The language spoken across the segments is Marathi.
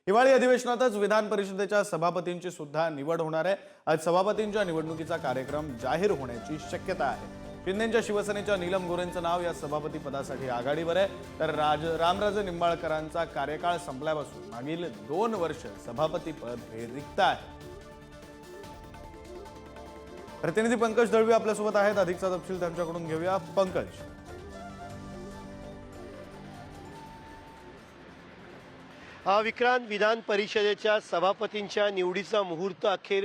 हिवाळी अधिवेशनातच विधान परिषदेच्या सभापतींची सुद्धा निवड होणार आहे। आज सभापतींच्या निवडणुकीचा कार्यक्रम जाहीर होण्याची शक्यता आहे। शिंदेच्या शिवसेनेच्या नीलम गोरेंचं नाव या सभापती पदासाठी आघाडीवर आहे, तर रामराजे निंबाळकरांचा कार्यकाळ संपल्यापासून मागील 2 वर्ष सभापती पद हे रिक्त आहे। प्रतिनिधी पंकज दळवी आपल्यासोबत आहेत, अधिकचा तपशील त्यांच्याकडून घेऊया। पंकज, विक्रांत, विधान परिषदेच्या सभापतींच्या निवडीचा मुहूर्त अखेर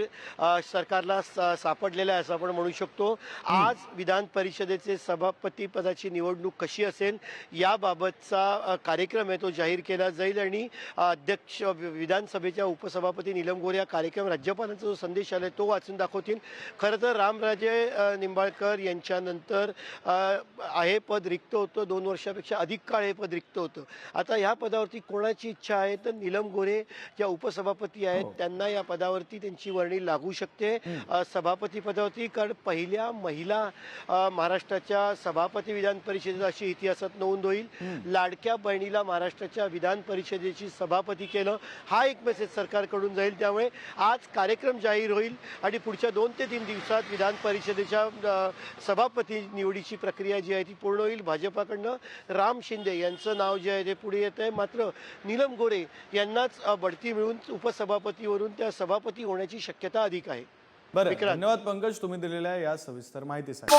सरकारला सापडलेला आहे असं आपण म्हणू शकतो। आज विधान परिषदेचे सभापती पदाची निवडणूक कशी असेल याबाबतचा कार्यक्रम आहे तो जाहीर केला जाईल आणि अध्यक्ष विधानसभेच्या उपसभापती नीलम गोरे या कार्यक्रम राज्यपालांचा जो संदेश आलाय तो वाचून दाखवतील। खरं तर रामराजे निंबाळकर यांच्यानंतर हे पद रिक्त होतं, 2 वर्षापेक्षा अधिक काळ हे पद रिक्त होतं। आता या पदावरती कोणाची इच्छा आहे तर नीलम गोरे ज्या उपसभापती आहेत त्यांना या पदावरती त्यांची वर्णी लागू शकते सभापती पदावरती, कारण पहिल्या महिला महाराष्ट्राच्या सभापती विधान परिषदेत अशी इतिहासात नोंद होईल। लाडक्या बहिणीला महाराष्ट्राच्या विधान परिषदेची सभापती केलं, हा एक मेसेज सरकारकडून जाईल। त्यामुळे आज कार्यक्रम जाहीर होईल आणि पुढच्या 2 ते 3 दिवसात विधान परिषदेच्या सभापती निवडीची प्रक्रिया जी आहे ती पूर्ण होईल। भाजपाकडनं राम शिंदे यांचं नाव जे आहे ते पुढे येत आहे, मात्र नीलम गोरे यांनाच बढती मिळून उपसभापतीवरून त्या सभापती होण्याची शक्यता अधिक आहे। बरं, धन्यवाद पंकज, तुम्ही दिलेल्या या सविस्तर माहितीसाठी।